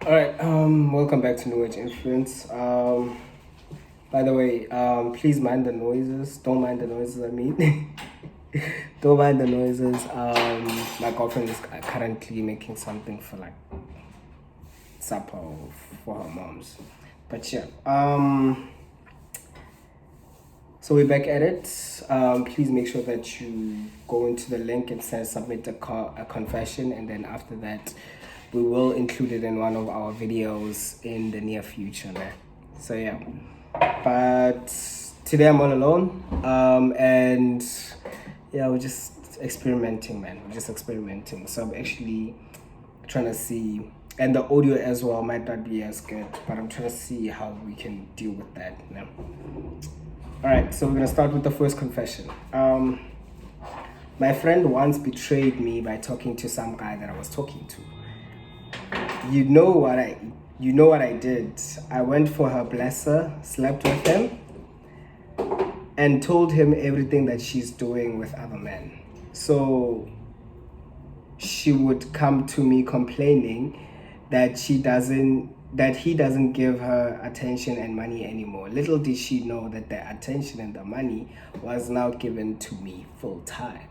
All right, welcome back to New Age Influence. By the way, please mind the noises. Don't mind the noises. I mean, don't mind the noises. My girlfriend is currently making something for like supper for her mom's. But yeah, so we're back at it. Please make sure that you go into the link and submit a confession, and then after that, we will include it in one of our videos in the near future, man. So yeah, but today I'm all alone, and yeah, we're just experimenting, man. We're just experimenting. So I'm actually trying to see, and the audio as well might not be as good, but I'm trying to see how we can deal with that, you know? All right, so we're gonna start with the first confession. My friend once betrayed me by talking to some guy that I was talking to. You know what I did. I went for her blesser, slept with him, and told him everything that she's doing with other men. So she would come to me complaining that he doesn't give her attention and money anymore. Little did she know that the attention and the money was now given to me full time.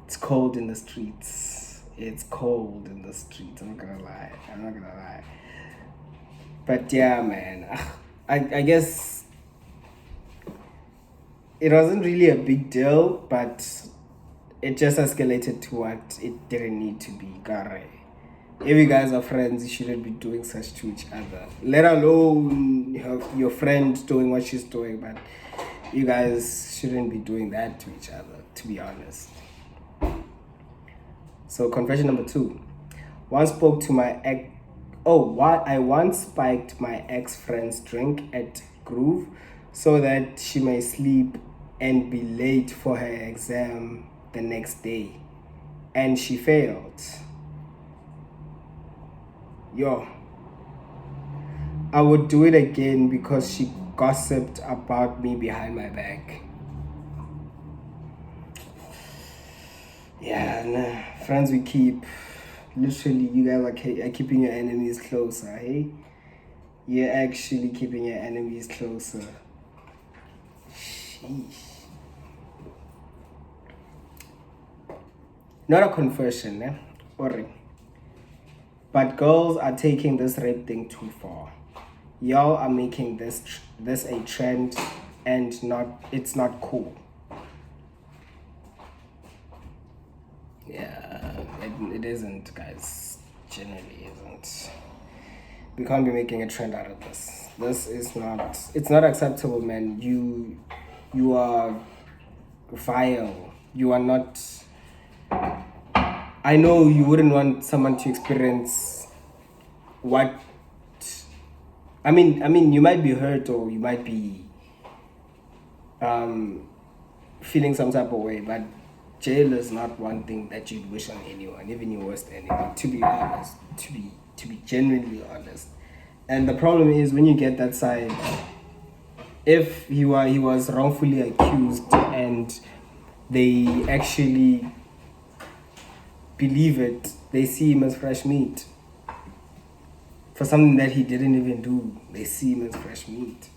It's cold in the streets. It's cold in the streets. I'm not gonna lie. But yeah, man. I guess it wasn't really a big deal, but it just escalated to what it didn't need to be. Gare. If you guys are friends, you shouldn't be doing such to each other. Let alone your friend doing what she's doing, but you guys shouldn't be doing that to each other, to be honest. So confession number 2. Once spoke to my ex. I once spiked my ex-friend's drink at Groove so that she may sleep and be late for her exam the next day, and she failed. Yo, I would do it again because she gossiped about me behind my back. Yeah, nah. Friends we keep. Literally, you guys are keeping your enemies closer, hey? You're actually keeping your enemies closer. Sheesh. Not a confession, eh? Ori. But girls are taking this rape thing too far. Y'all are making this a trend, and it's not cool. Yeah, it isn't, guys. Generally isn't. We can't be making a trend out of this. It's not acceptable, man. You are vile. You are not. I know you wouldn't want someone to experience what. I mean, you might be hurt, or you might be feeling some type of way, but jail is not one thing that you'd wish on anyone, even your worst enemy. To be honest, to be genuinely honest. And the problem is when you get that side, if he was wrongfully accused and they actually believe it, they see him as fresh meat. For something that he didn't even do, they see him as fresh meat.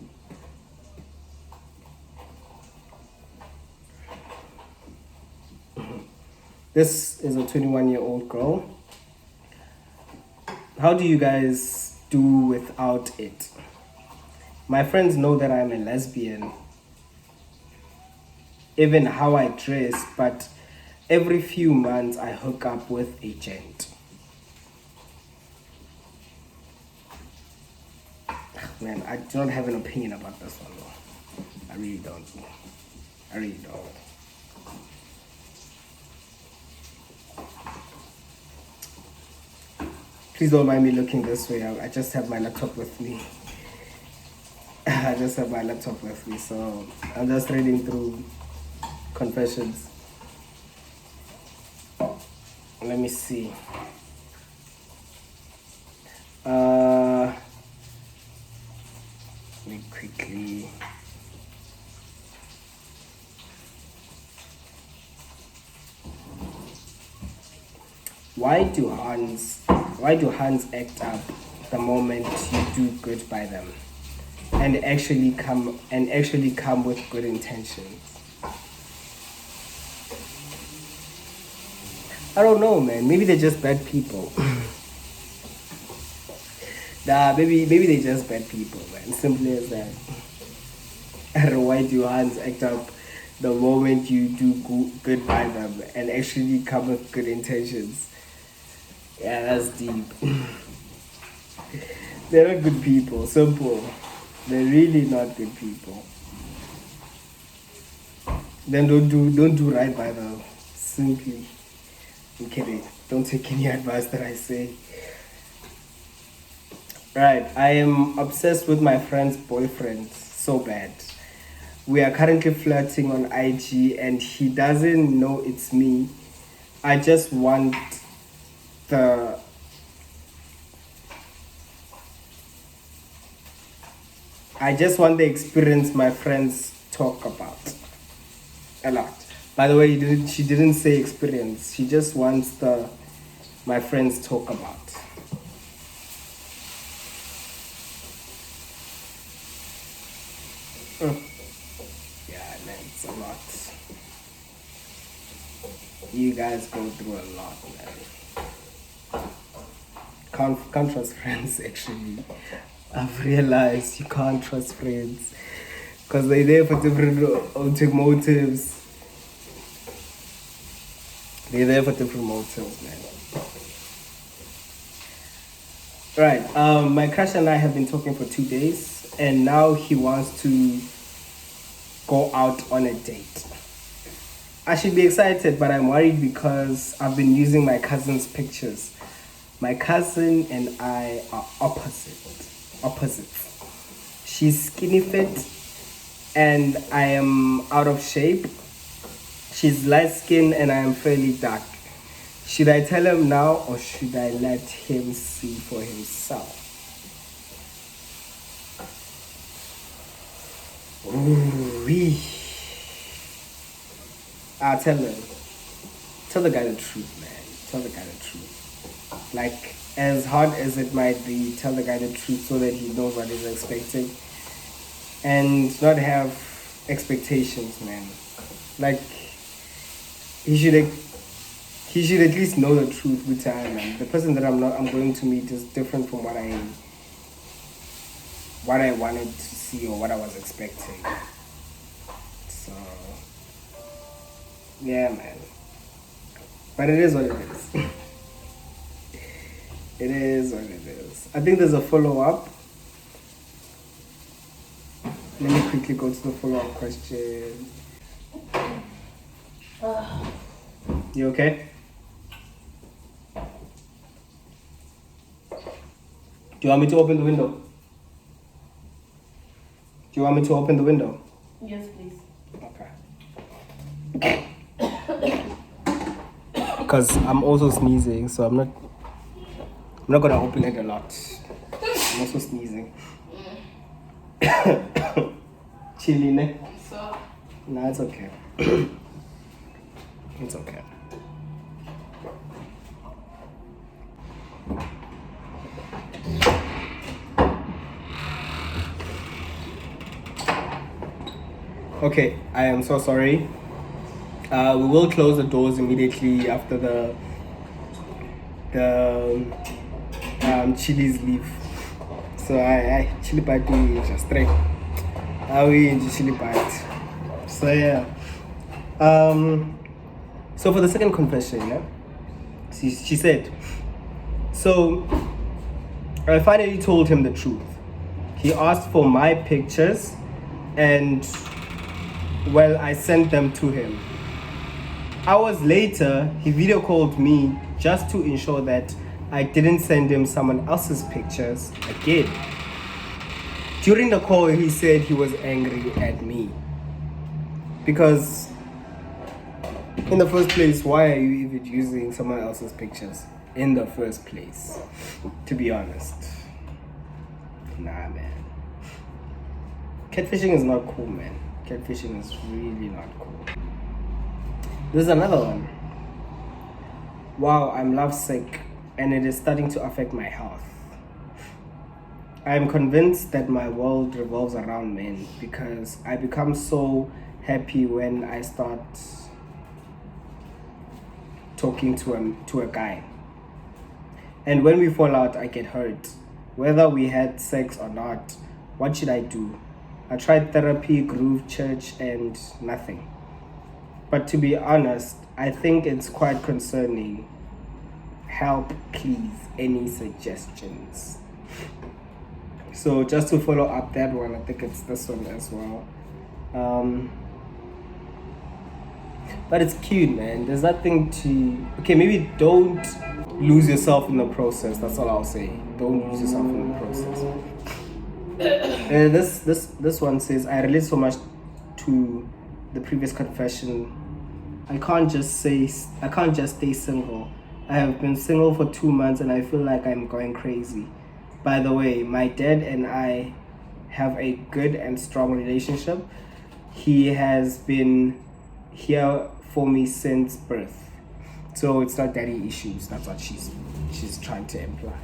This is a 21-year-old girl. How do you guys do without it? My friends know that I'm a lesbian, even how I dress, but every few months I hook up with a gent. Man, I do not have an opinion about this one though. I really don't. Please don't mind me looking this way. I just have my laptop with me. So I'm just reading through confessions. Let me see. Let me quickly. Why do Hans Why do Hans act up the moment you do good by them and actually come with good intentions? I don't know, man. Maybe they're just bad people. Nah, maybe they're just bad people, man. Simple as that. I don't know why do Hans act up the moment you do good by them and actually come with good intentions. Yeah, that's deep. They're not good people. Simple. They're really not good people. Then don't do right by them. Simply. I'm kidding. Don't take any advice that I say. Right. I am obsessed with my friend's boyfriend so bad. We are currently flirting on IG and he doesn't know it's me. I just want the experience my friends talk about a lot. By the way, she didn't say experience. She just wants my friends talk about. Yeah, man, it's a lot. You guys go through a lot, man. Can't trust friends, actually. I've realized you can't trust friends because they're there for different motives. They're there for different motives, man. Right. My crush and I have been talking for 2 days, and now he wants to go out on a date. I should be excited, but I'm worried because I've been using my cousin's pictures. My cousin and I are opposites. She's skinny fit, and I am out of shape. She's light skinned and I am fairly dark. Should I tell him now or should I let him see for himself? Ooh-wee. I'll tell him. Tell the guy the truth, man. Tell the guy the truth. Like, as hard as it might be, tell the guy the truth so that he knows what he's expecting. And not have expectations, man. Like, he should at least know the truth with time, man. The person that I'm going to meet is different from what I wanted to see or what I was expecting. So yeah, man. But it is what it is. It is what it is. I think there's a follow-up. Let me quickly go to the follow-up question. You okay? Do you want me to open the window? Do you want me to open the window? Yes, please. Okay. Because I'm also sneezing, so I'm not gonna open it a lot. I'm also sneezing. Chilly, ne? So. Nah, it's okay. It's okay. Okay, I am so sorry. We will close the doors immediately after the chilies leave. So I chili party just straight. We in chili party. So yeah. So for the second confession, yeah, she said, so I finally told him the truth. He asked for my pictures and well, I sent them to him. Hours later, he video called me just to ensure that I didn't send him someone else's pictures again. During the call, he said he was angry at me. Because in the first place, why are you even using someone else's pictures? In the first place, to be honest. Nah, man. Catfishing is not cool, man. Catfishing is really not cool. There's another one. Wow, I'm lovesick. and it is starting to affect my health. I am convinced that my world revolves around men because I become so happy when I start talking to a guy. And when we fall out, I get hurt. Whether we had sex or not, what should I do? I tried therapy, groove, church, and nothing. But to be honest, I think it's quite concerning. Help, please. Any suggestions? So just to follow up that one, I think it's this one as well. But it's cute, man. There's nothing to... Okay, maybe don't lose yourself in the process. That's all I'll say. Don't lose yourself in the process. This one says, I relate so much to the previous confession. I can't just stay single. I have been single for 2 months and I feel like I'm going crazy. By the way, my dad and I have a good and strong relationship. He has been here for me since birth. So it's not daddy issues. That's what she's trying to imply.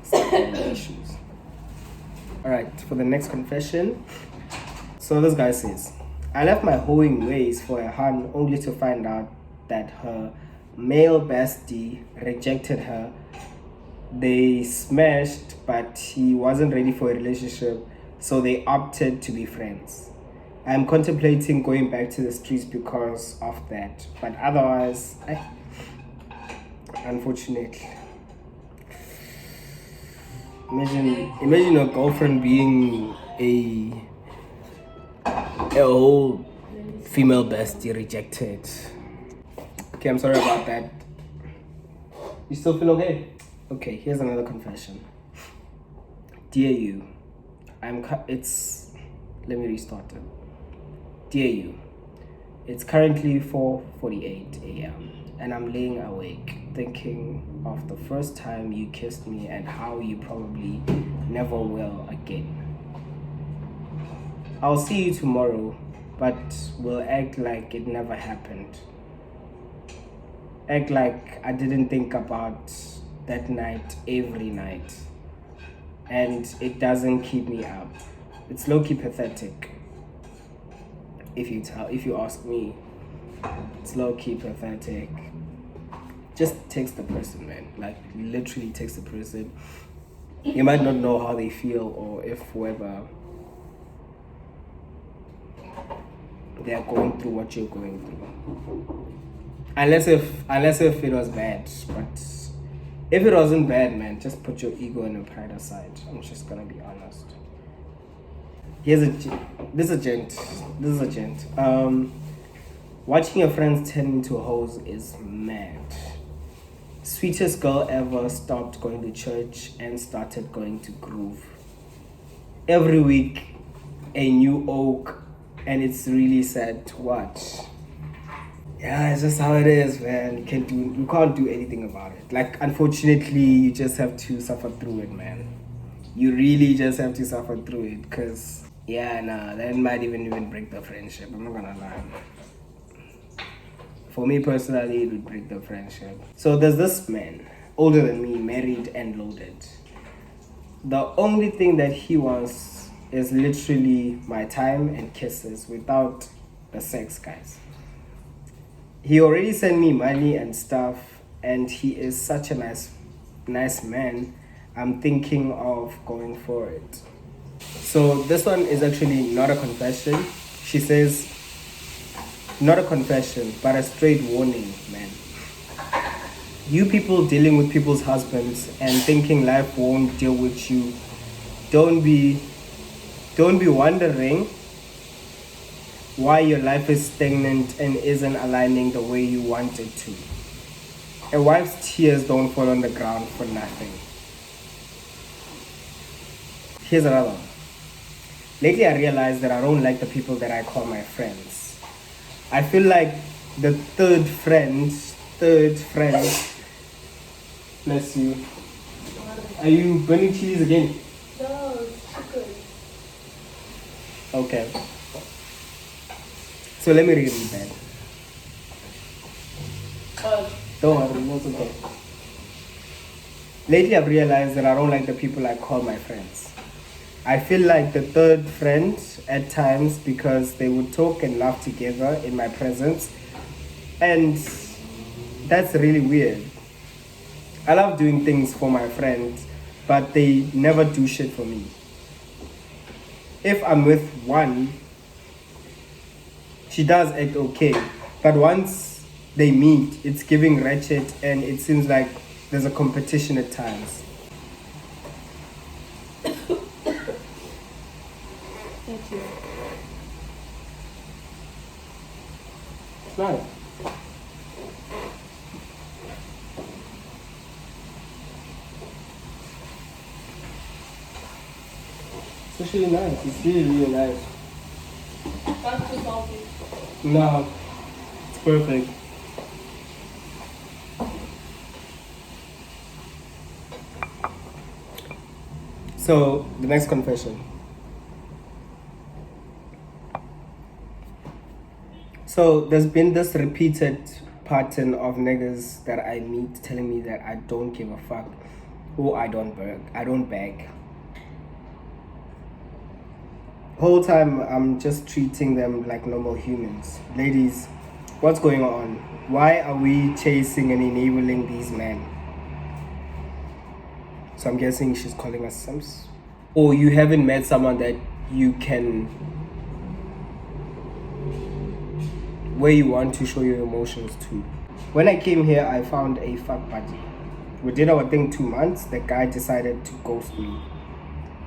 It's not daddy issues. Alright, for the next confession. So this guy says, I left my hoeing ways for a hun only to find out that her male bestie rejected her. They smashed, but he wasn't ready for a relationship, so they opted to be friends. I'm contemplating going back to the streets because of that, but otherwise, unfortunately. Imagine your girlfriend being a whole female bestie rejected. Okay, I'm sorry about that. You still feel okay? Okay, here's another confession. Dear you, let me restart it. Dear you, it's currently 4:48 a.m. and I'm laying awake thinking of the first time you kissed me and how you probably never will again. I'll see you tomorrow, but we'll act like it never happened. Act like I didn't think about that night every night. And it doesn't keep me up. It's low-key pathetic. If you ask me, it's low-key pathetic. Just text the person, man. Like, literally text the person. You might not know how they feel or if whoever they are going through what you're going through. Unless if it was bad, but if it wasn't bad, man, just put your ego and your pride aside. I'm just gonna be honest. This is a gent. Watching your friends turn into hoes is mad. Sweetest girl ever stopped going to church and started going to groove. Every week, a new oak, and it's really sad to watch. Yeah, it's just how it is, man. You can't do anything about it. Like, unfortunately, you just have to suffer through it, man. You really just have to suffer through it, because, that might even break the friendship. I'm not gonna lie. For me personally, it would break the friendship. So there's this man, older than me, married and loaded. The only thing that he wants is literally my time and kisses without the sex, guys. He already sent me money and stuff, and he is such a nice man. I'm thinking of going for it. So this one is actually not a confession. She says, not a confession, but a straight warning, man. You people dealing with people's husbands and thinking life won't deal with you, don't be wondering why your life is stagnant and isn't aligning the way you want it to. A wife's tears don't fall on the ground for nothing. Here's another one. Lately I realized that I don't like the people that I call my friends. I feel like the third friend, bless you. Are you burning cheese again? No, it's chicken. Okay. So let me read that. Don't worry, that's okay. Lately, I've realized that I don't like the people I call my friends. I feel like the third friend at times because they would talk and laugh together in my presence. And that's really weird. I love doing things for my friends, but they never do shit for me. If I'm with one, she does act okay. But once they meet, it's giving ratchet and it seems like there's a competition at times. Thank you. It's nice. It's actually nice. It's really, really nice. That's too salty. No, it's perfect. So, the next confession. So, there's been this repeated pattern of niggas that I meet telling me that I don't give a fuck or I don't beg. Whole time I'm just treating them like normal humans. Ladies, what's going on? Why are we chasing and enabling these men? So I'm guessing she's calling us simps. Or you haven't met someone that you can, where you want to show your emotions to. When I came here, I found a fuck buddy. We did our thing 2 months. The guy decided to ghost me.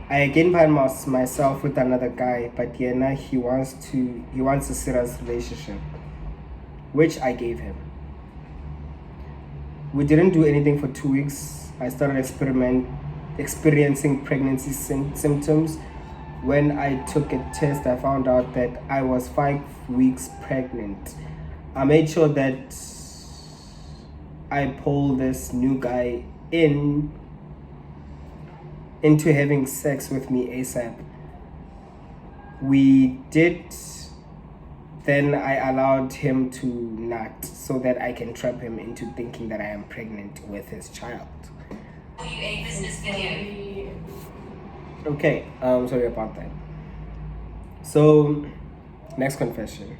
I again find myself with another guy, but Yena, he wants a serious relationship, which I gave him. We didn't do anything for 2 weeks. I started experiencing pregnancy symptoms. When I took a test, I found out that I was 5 weeks pregnant. I made sure that I pulled this new guy into having sex with me ASAP. We did, then I allowed him to nut so that I can trap him into thinking that I am pregnant with his child. A business video. Okay, sorry about that. So, next confession.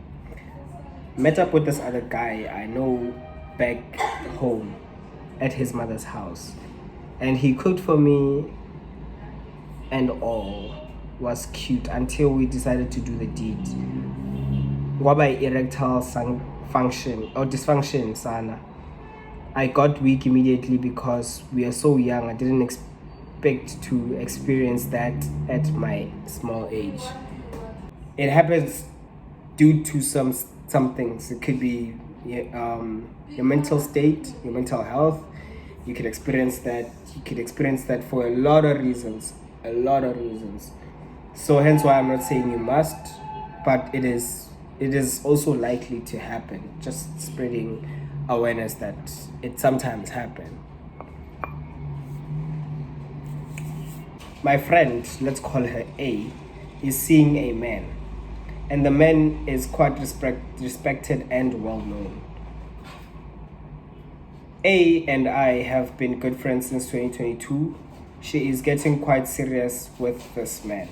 Met up with this other guy I know back home at his mother's house. And he cooked for me and all. Was cute until we decided to do the deed. Waba erectile function or dysfunction sana. I got weak immediately because we are so young. I didn't expect to experience that at my small age. It happens due to some things. It could be your mental state, your mental health. You could experience that. You could experience that for a lot of reasons. So hence why I'm not saying you must, but it is also likely to happen. Just spreading awareness that it sometimes happens. My friend, let's call her A, is seeing a man, and the man is quite respected and well known. A and I have been good friends since 2022. She is getting quite serious with this man.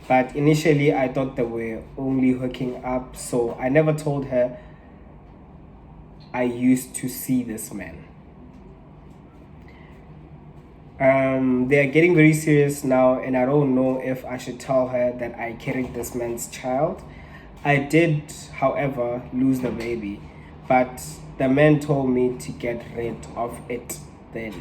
But initially, I thought they were only hooking up, so I never told her I used to see this man. They are getting very serious now, and I don't know if I should tell her that I carried this man's child. I did, however, lose the baby, but the man told me to get rid of it then.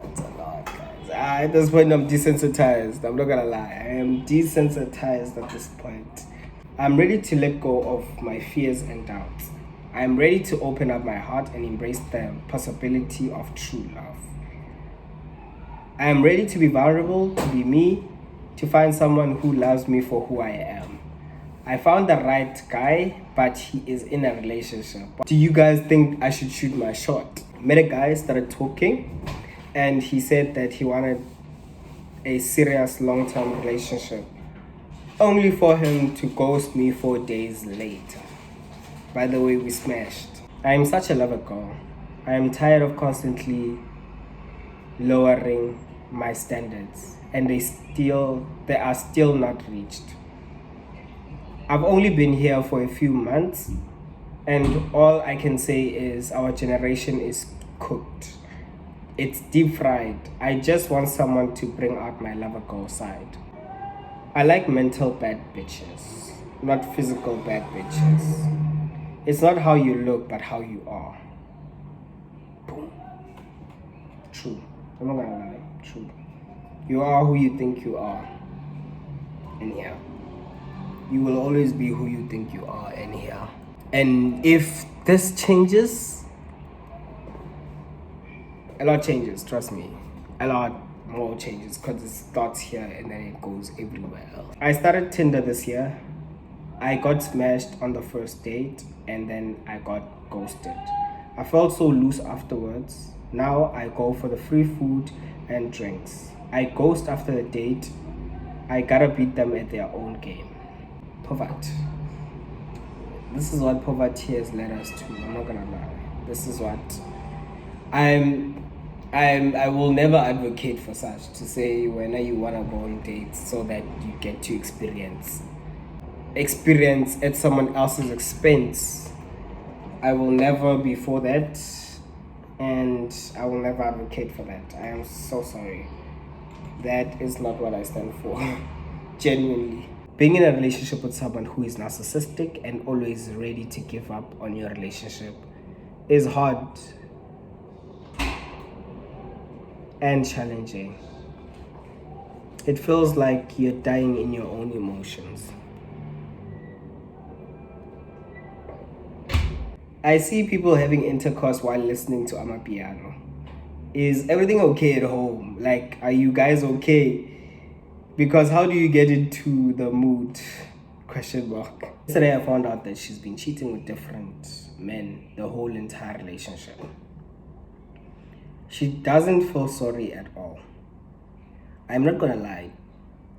That's a lot, guys. At this point, I'm desensitized. I'm not gonna lie. I am desensitized at this point. I'm ready to let go of my fears and doubts. I'm ready to open up my heart and embrace the possibility of true love. I am ready to be vulnerable, to be me, to find someone who loves me for who I am. I found the right guy, but he is in a relationship. Do you guys think I should shoot my shot? Met a guy, started talking, and he said that he wanted a serious long-term relationship, only for him to ghost me 4 days later. By the way, we smashed. I am such a lover girl. I am tired of constantly lowering my standards, and they are still not reached. I've only been here for a few months, and all I can say is our generation is cooked. It's deep fried. I just want someone to bring out my lover girl side. I like mental bad bitches, not physical bad bitches. It's not how you look, but how you are. Boom. True. I'm not gonna lie. True. You are who you think you are. Anyhow. You will always be who you think you are anyhow. And if this changes, a lot changes, trust me. A lot more changes because it starts here and then it goes everywhere else. I started Tinder this year. I got smashed on the first date and then I got ghosted. I felt so loose afterwards. Now I go for the free food and drinks. I ghost after the date. I gotta beat them at their own game. Poverty. This is what poverty has led us to. I'm not gonna lie. This is what I will never advocate for such to say when you wanna go on dates so that you get to experience at someone else's expense. I will never be for that, and I will never advocate for that. I am so sorry. That is not what I stand for. Genuinely. Being in a relationship with someone who is narcissistic and always ready to give up on your relationship is hard and challenging. It feels like you're dying in your own emotions. I see people having intercourse while listening to Amapiano. Is everything okay at home? Like, are you guys okay? Because how do you get into the mood? Question mark. Yesterday I found out that she's been cheating with different men the whole entire relationship. She doesn't feel sorry at all. I'm not gonna lie,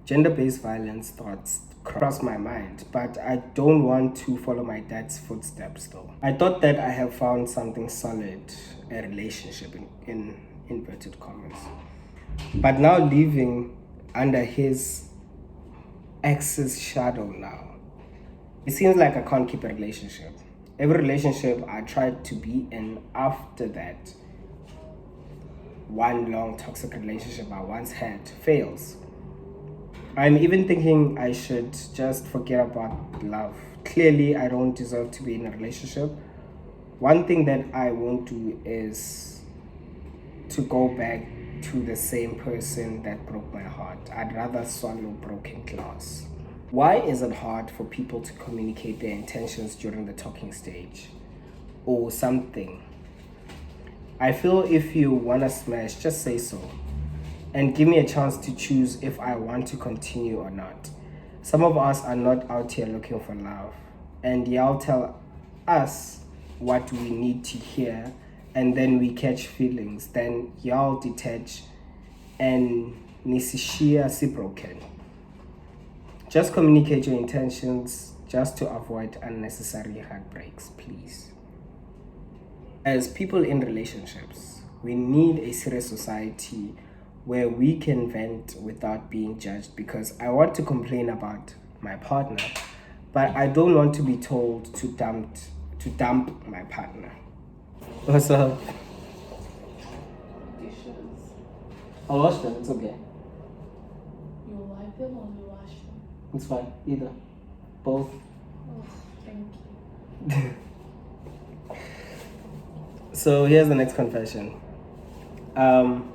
gender-based violence thoughts cross my mind, but I don't want to follow my dad's footsteps though. I thought that I have found something solid, a relationship in inverted commas. But now living under his ex's shadow now, it seems like I can't keep a relationship. Every relationship I tried to be in after that one long toxic relationship I once had fails. I'm even thinking I should just forget about love. Clearly, I don't deserve to be in a relationship. One thing that I won't do is to go back to the same person that broke my heart. I'd rather swallow broken glass. Why is it hard for people to communicate their intentions during the talking stage? Or something? I feel if you wanna smash, just say so. And give me a chance to choose if I want to continue or not. Some of us are not out here looking for love. And y'all tell us what we need to hear, and then we catch feelings. Then y'all detach and nisishia si broken. Just communicate your intentions just to avoid unnecessary heartbreaks, please. As people in relationships, we need a serious society where we can vent without being judged, because I want to complain about my partner, but I don't want to be told to dump my partner. What's up? Dishes. I'll wash them, it's okay. You wipe them or you wash them? It's fine, either. Both. Oh, thank you. So here's the next confession.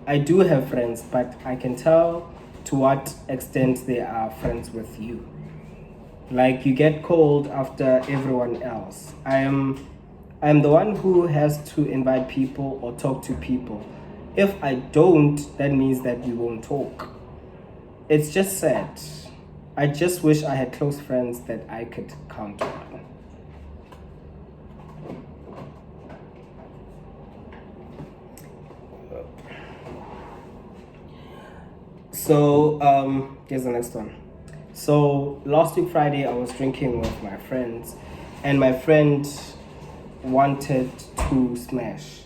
I do have friends, but I can tell to what extent they are friends with you. Like, you get cold after everyone else. I am the one who has to invite people or talk to people. If I don't, that means that we won't talk. It's just sad. I just wish I had close friends that I could count on. So, here's the next one. So, last week Friday, I was drinking with my friends, and my friend wanted to smash.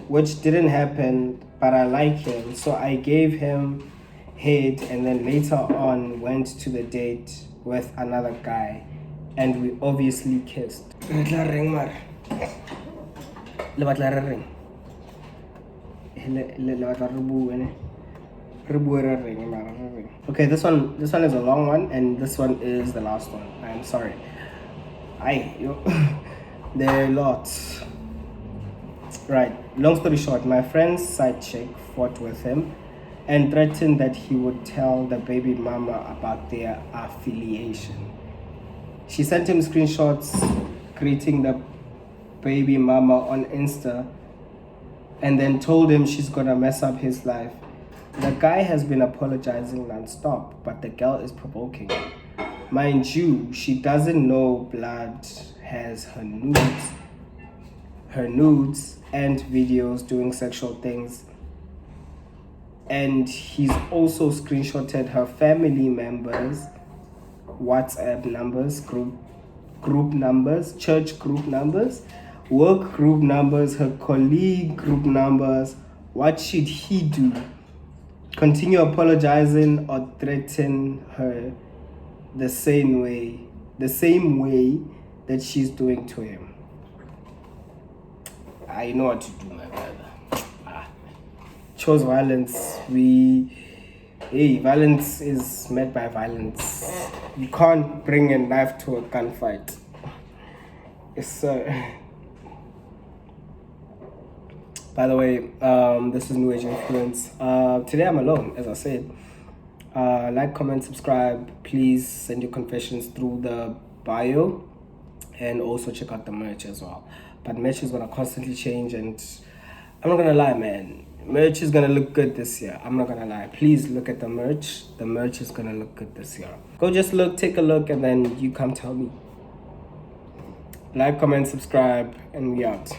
which didn't happen, but I like him, so I gave him head, and then later on went to the date with another guy, and we obviously kissed. Okay, this one is a long one, and this one is the last one. I'm sorry. There are lots. Right, long story short, my friend's side chick fought with him and threatened that he would tell the baby mama about their affiliation. She sent him screenshots greeting the baby mama on Insta and then told him she's gonna mess up his life. The guy has been apologizing non-stop, but the girl is provoking him. Mind you, she doesn't know Blood has her nudes and videos doing sexual things. And he's also screenshotted her family members' WhatsApp numbers, group numbers, church group numbers, work group numbers, her colleague group numbers. What should he do? Continue apologizing or threaten her the same way that she's doing to him? I know what to do, my brother. Chose violence. Violence is met by violence. You can't bring a knife to a gunfight. Yes, sir. By the way, this is New Age Influence. Today I'm alone, as I said. Like, comment, subscribe. Please send your confessions through the bio, and also check out the merch as well. But merch is gonna constantly change, and I'm not gonna lie, man. Merch is gonna look good this year. I'm not gonna lie. Please look at the merch. The merch is gonna look good this year. Go just look, take a look, and then you come tell me. Like, comment, subscribe, and we out.